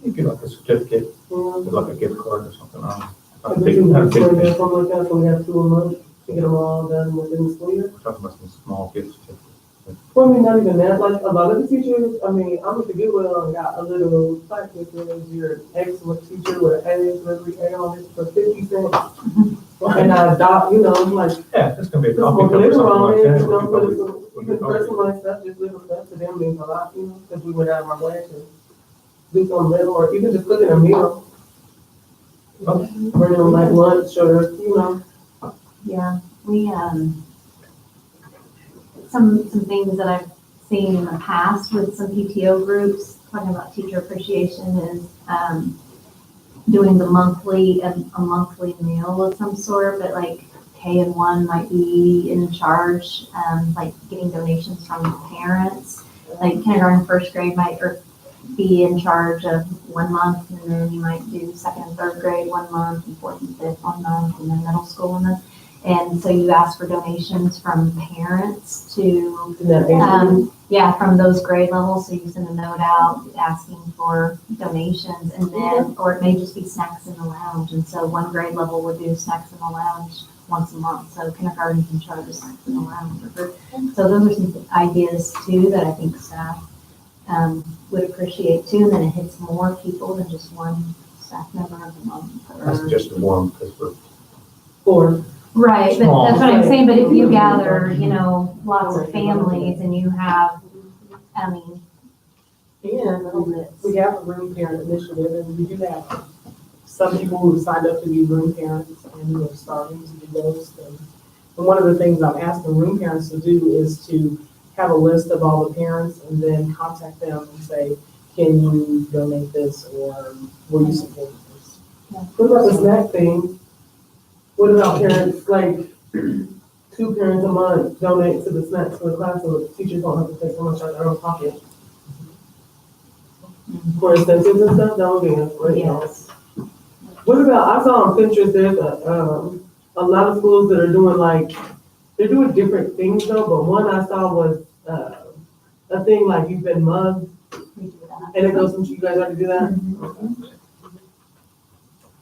You get like a certificate Yeah. with like a gift card or something on it. Like we do one spring or something like that, so we have 2 a month to get them all done within the school year. We're talking about some small kids. Well, I mean, not even that, like, a lot of the teachers, I mean, I'm at the Goodwill and got a little plaque that says you're an excellent teacher with an A for every A on it for 50 cents. And I adopt, you know, like, Yeah, it's gonna be a just coffee more cup or glitter something on like it, that. you know, We put could some, probably- you can press some like stuff, just little stuff to them means a lot, you know, because we went out of our way to do something little, or even just cooking a meal, bringing them like lunch or, you know. Yeah, we, some things that I've seen in the past with some PTO groups, talking about teacher appreciation is, doing the monthly, a monthly meal of some sort, but like K-1 might be in charge, like getting donations from parents. Like kindergarten, first grade might be in charge of 1 month, and then you might do second and third grade 1 month, and fourth and fifth 1 month, and then middle school 1 month. And so you ask for donations from parents to, yeah, from those grade levels. So you send a note out asking for donations, and then, or it may just be snacks in the lounge. And so one grade level would do snacks in the lounge once a month. So kindergarten can charge snacks in the lounge. So those are some ideas too that I think staff would appreciate too. And then it hits more people than just one staff member of the month. That's just one, because we're. Or, Right, but Small. that's what I'm saying, but if you gather, you know, lots of families and you have, I mean, And we have a room parent initiative, and we do have some people who signed up to be room parents, and we're starting to do those things. And one of the things I'm asking room parents to do is to have a list of all the parents and then contact them and say, can you donate this, or will you support this? what about the snack thing? What about parents, like, 2 parents a month donate to the snacks for the class, so the teachers don't have to take so much out of their own pocket? For incentives and stuff, that would be great. yes. What about, I saw on Pinterest, there's a lot of schools that are doing like, they're doing different things though, but one I saw was, a thing like you've been mugged, We do that. and it goes from, you guys already do that?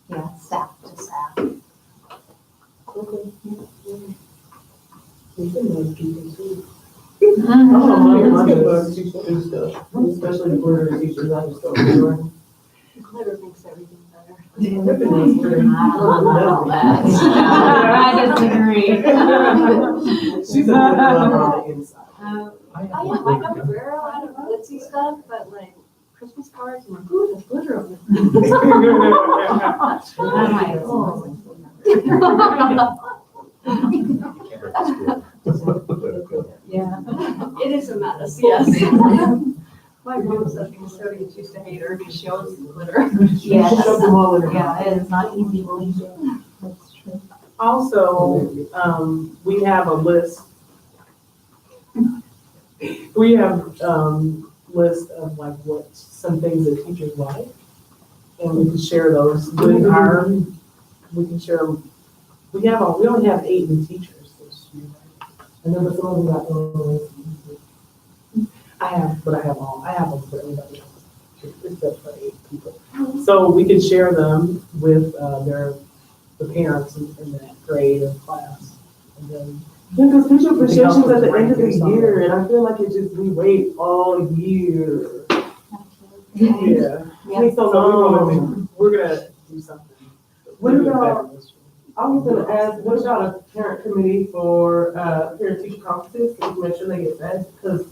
Yeah, staff to staff. Okay. We can move people too. I don't know, my kids do stuff, especially the glitter teachers, I just don't do it. Glitter makes everything better. Everything's great. I disagree. She's a glitter lover on the inside. I am, I don't wear a lot of glitzy stuff, but like Christmas cards, I'm like, ooh, there's glitter on I'm like, oh. Yeah. it. It is a mess, yes. My mom's a custodian, used to hate her because she always used glitter. Yes. Shove them all in her mouth. Yeah, it is not easy believe it. That's true. Also, we have a list. We have, list of like what, some things that teachers like. And we can share those with our, we can share, we only have 8 new teachers this year. And then some of them got those. I have them for everybody else, except for 8 people. So we can share them with, the parents in that grade or class. And then Yeah, because teacher appreciation's at the end of the Rank or something. year, and I feel like it just, we wait all year. Yeah. Yeah. Takes so long. We're gonna do something. What about, I was gonna ask, what about a parent committee for, parent teacher conferences, can you make sure they get fed? Because,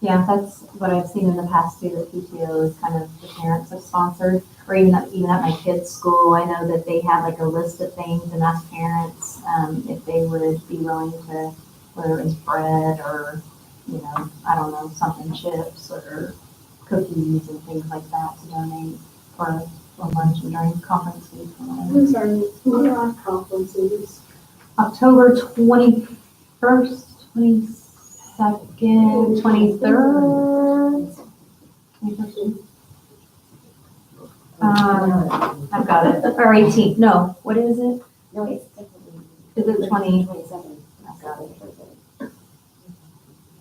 Yeah, that's what I've seen in the past too, that PTO is kind of the parents have sponsored, or even at my kids' school, I know that they have like a list of things and ask parents, if they would be willing to, whether it's bread or, you know, I don't know, something, chips or cookies and things like that to donate for lunch and during conference week. What are our conferences? October 21st, 22nd, 23rd. 21st. I've got it, or 18th, no, what is it? No, it's definitely. Is it 20? 27. I've got it.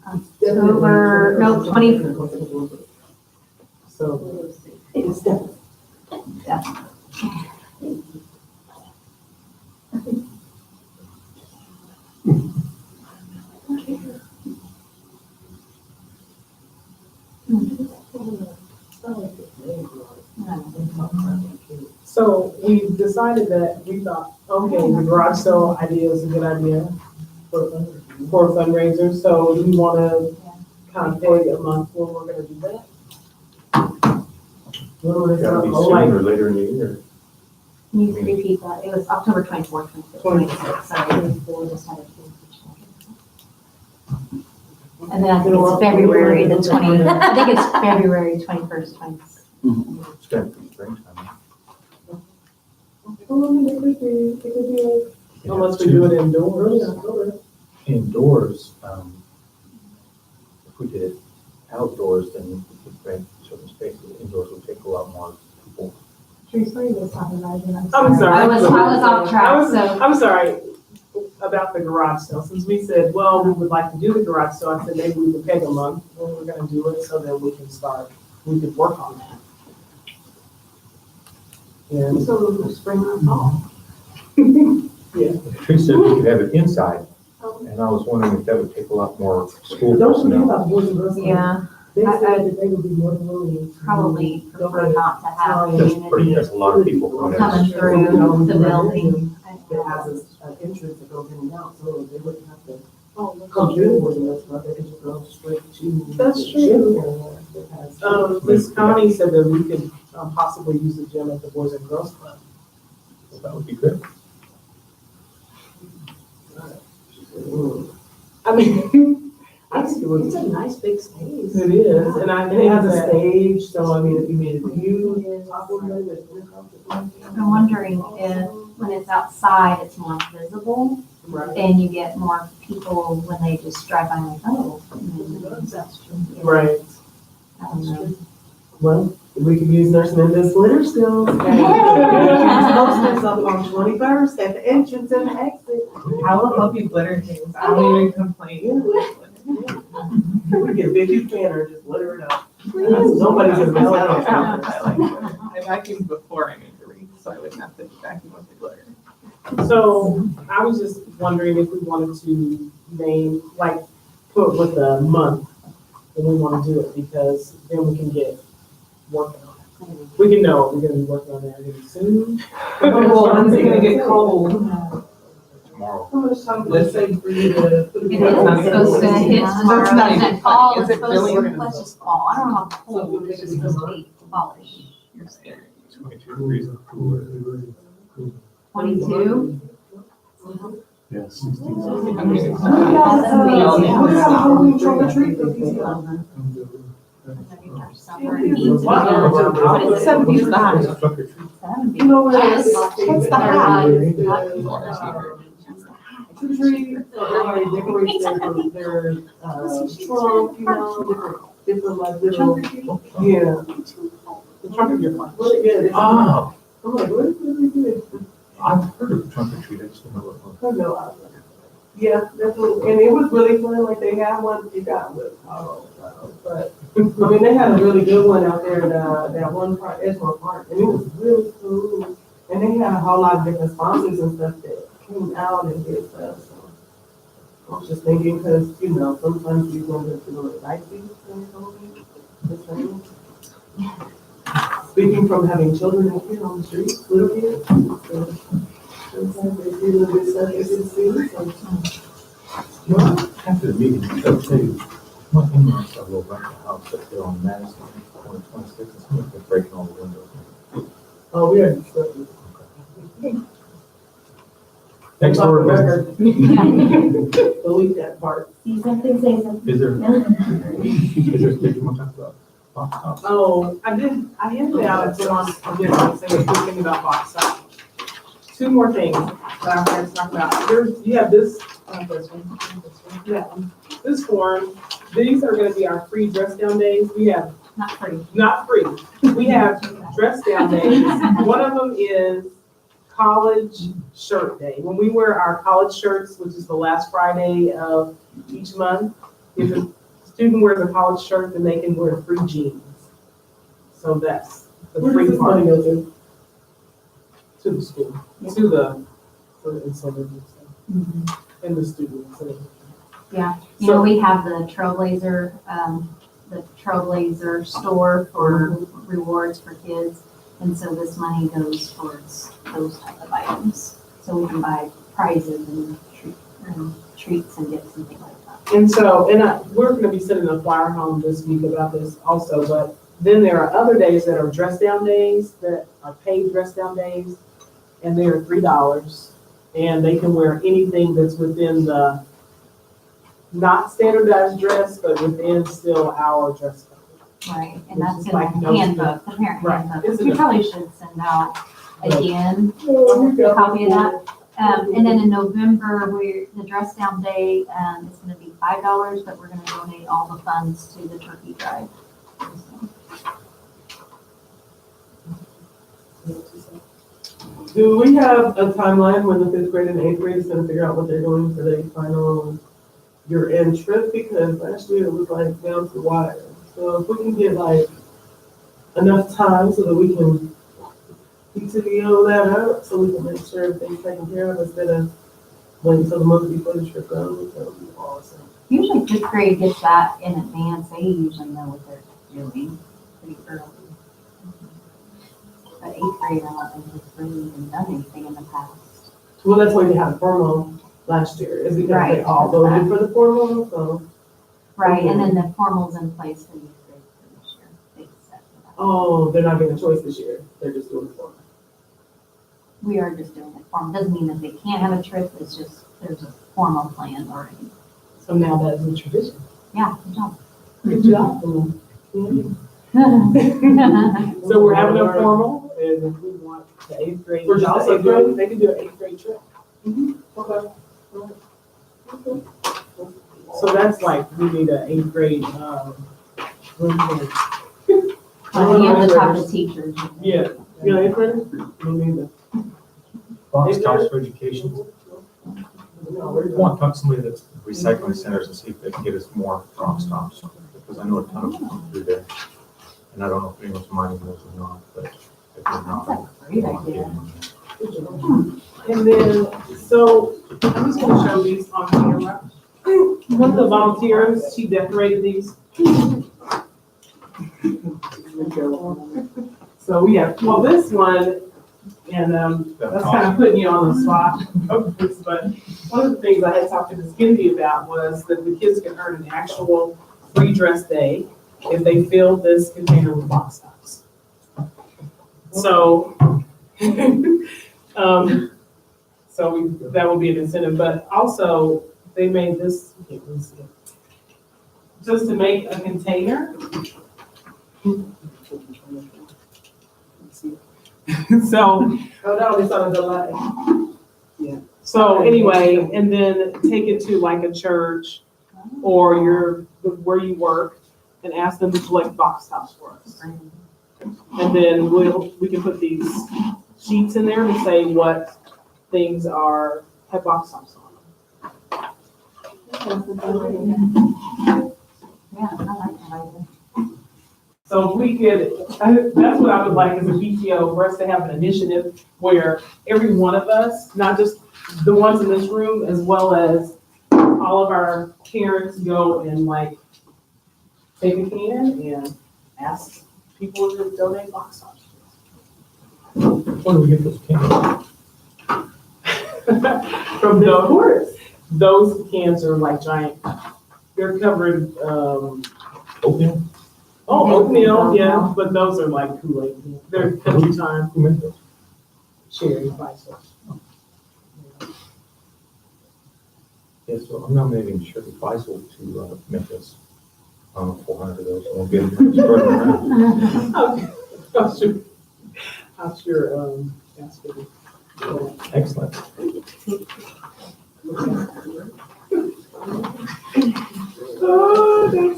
October, no, 20, so, it's definitely. So we decided that we thought, okay, the garage sale idea is a good idea for a fundraiser. So do we want to kind of pay a month when we're going to do that? Gotta be sooner or later in the year. Can you repeat that? It was October 24th, 26th, sorry. We just had a And then I think it's February the 20th, I think it's February 21st, 20th. It's gonna be springtime. Well, I mean, it could be, Unless we do it indoors. Indoors, if we did it outdoors, then we could rent certain spaces. Indoors would take a lot more people. Teresa was talking about it. I'm sorry. I was off track, so. I'm sorry about the garage sale. Since we said, well, we would like to do the garage sale, I said maybe we would pay a month when we're gonna do it, so that we could work on that. And So spring or fall. Teresa said we could have it inside, and I was wondering if that would take a lot more school don't forget personnel. about Boys and Girls Club. Yeah, They said that they would be more than willing. to probably prefer not to have That's a lot of people coming in. coming through the building. It has an entrance that goes in and out, so they wouldn't have to Oh, come through the Boys and Girls Club, they could just go straight to. That's the true. gym area that has- Ms. Connie said that we could possibly use the gym at the Boys and Girls Club. So that would be good. I mean, I think it would. It's a nice big space. It is, and I And it think has a that, stage, so I mean, if you made it huge, top of it, I'm wondering if, when it's outside, it's more visible, right, and you get more people when they just drive by like, oh. That's true. right. I don't know. Well, we could use Nurse Linda's glitter skills. Posters up on 21st at the entrance and the exit. I will help you glitter things. I don't even complain. We get a big huge banner, just glitter it up. Nobody's gonna miss out on that. I like glitter. I vacuumed before I made the wreath, so I wouldn't have to vacuum with the glitter. So I was just wondering if we wanted to name, like, put with a month when we want to do it, because then we can get working on it. We can know we're gonna be working on that really soon. Well, when's it gonna get cold? Tomorrow. How much time does it take for you to put It it is together? supposed to hit tomorrow, So it's not and even then fall, funny. it's Is it supposed really? to, let's just fall, I don't know how cold, it's just supposed to be fallish. You're scary. 22 degrees. 22? Yeah, 16. We got a Halloween trunk or treat cookies. Summer heat. What is it? 70 is the high. It's a truck or treat. You know what? Yes. What's the high? Tree, everybody decorates their trunk, you know, different like little, yeah. The trunk of your car. What, yeah, Oh, I'm like, what is we do? I've heard of trunk or treat, I just don't know what. I know, yeah, that's what, and it was really fun, like they had one, you got with, but, I mean, they had a really good one out there, that one part, Edgemore Park, and it was really cool. And they had a whole lot of different sponsors and stuff that came out and did stuff, so. I was just thinking, cause, you know, sometimes you want to feel it dicey, speaking from having children out here on the streets, little kids, so. Sometimes they see a little bit stuff they didn't see, so. Well, after the meeting, I'll tell you, one thing is I will rent a house up there on Madison, on 26, and someone's been breaking all the windows. Oh, we are discussing. Thanks for record. Delete that part. See something, say something. Is there, did you want to talk about box tops? Oh, I handed out, put on, I did, I say a quick thing about box stop. Two more things that I'm going to talk about. You have this, this one, yeah, this form. These are gonna be our free dress down days. We have, Not free. not free, we have dress down days. One of them is college shirt day. When we wear our college shirts, which is the last Friday of each month, if a student wears a college shirt, then they can wear free jeans. So that's the Where does free this part. money go to? To the school, for the incentives and stuff, and the students. and everything. Yeah, you know, we have the Trailblazer store for rewards for kids. And so this money goes towards those type of items. So we can buy prizes and treats and gifts and things like that. And so, we're gonna be sending a flyer home this week about this also, but then there are other days that are dress down days, that are paid dress down days, and they are $3. And they can wear anything that's within the, not standardized dress, but within still our dress code. Right, and Which that's is in like the no- handbook, the parent Right. handbook. It's in We the- probably should send out again Oh, a copy of that. And then in November, the dress down day, is gonna be $5, but we're gonna donate all the funds to the turkey drive. Do we have a timeline when the 5th grade and 8th grade is gonna figure out what they're doing for their final year-end trip? Because last year it was like down to the wire. So if we can get like enough time so that we can PTO that up, so we can make sure everything's taken care of instead of waiting until the month before the trip goes, that would be awesome. Usually 5th grade gets that in advance, they usually know what they're doing pretty early. But 8th grade, I don't think has really even done anything in the past. Well, that's why they had formal last year, is because they Right. all voted for the formal, so. Right, and then the formal's in place for 8th grade for this year. They set for that. Oh, they're not getting a choice this year, they're just doing the formal. We are just doing it formal, doesn't mean that they can't have a trip, it's just, there's a formal plan already. So now that is a tradition. Yeah, good job. Good job. So we're having a formal, and if we want the 8th grade. For y'all, 8th grade? They can do an 8th grade trip. Okay. So that's like, we need an 8th grade, what do you think? Well, you have to talk to teachers. Yeah. You know, 8th grade? Me neither. Box tops for education. No, We want to talk to somebody that's recycling centers and see if they can get us more box tops, because I know a ton of them come through there. And I don't know if anyone's minding those or not, but if they're not. That's a great idea. And then, so I'm just gonna show these on camera. One of the volunteers, she decorated these. So we have, well, this one, and that's kind of putting you on the spot, but one of the things I had talked to Ms. Kennedy about was that the kids can earn an actual free dress day if they fill this container with box tops. So, that would be an incentive, but also they made this, just to make a container. So, Oh, no, it's on a delay. so anyway, and then take it to like a church or where you work and ask them to collect box tops for us. And then we can put these sheets in there to say what things have box tops on them. Yeah, I like that idea. So we could, that's what I would like as a PTO, for us to have an initiative where every one of us, not just the ones in this room, as well as all of our parents go and like take a can and ask people to donate box tops. Where do we get those cans? From those cans are like giant, they're covered, Oatmeal? oatmeal, yeah, but those are like Kool-Aid. They're country time, Who made those? cherry, vice versa. Yeah, so I'm nominating Shirley Faisal to make us 400 of those, and we'll get them spread them around. I'm sure, that's good. Excellent.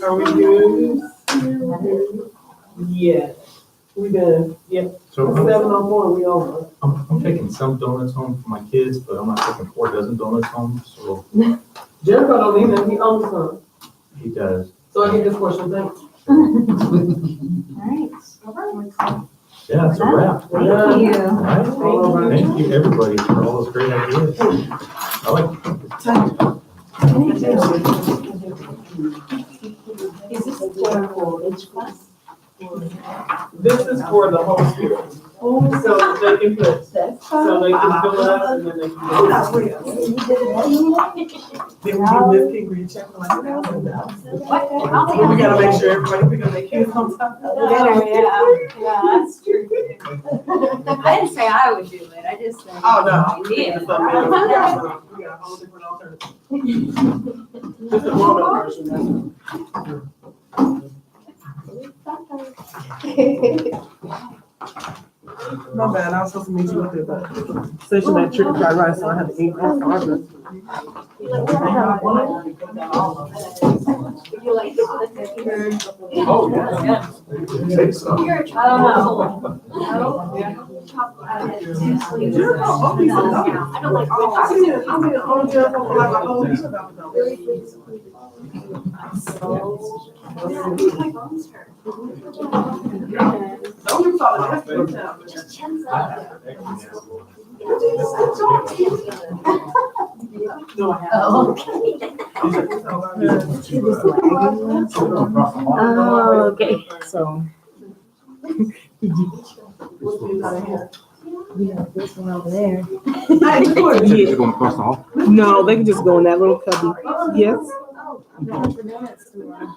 Are we good? Yeah. We done. So I'm, 7:04, we over. I'm taking some donuts home for my kids, but I'm not taking 4 dozen donuts home, so Jericho don't need them, he owns some. he does. So I get this portion, thanks. All right. Yeah, it's a wrap. Thank you. All right. Thank you, everybody, for all those great ideas. I like. Is this for each class? This is for the whole school. So they can put, so they can fill us and then they can. Then we do this thing where you check like that. We gotta make sure everybody pick up their kids on time. Yeah, that's true. I didn't say I would do it, I just said. Oh, no. I did. We got a whole different alternative. Just a grown-up version, My bad, I was supposed to meet you up there, but station at Chicken Fried Rice, so I had to eat that starving. Oh, yeah. Take some. I don't know. I don't like all. I mean, a whole Jericho, like a whole. My bones hurt. Don't you follow that? Just chins up. No, I haven't. Oh, okay. So. We have this one over there. You're going across the hall? No, they can just go in that little cubby. Yes. I'm going for donuts tomorrow.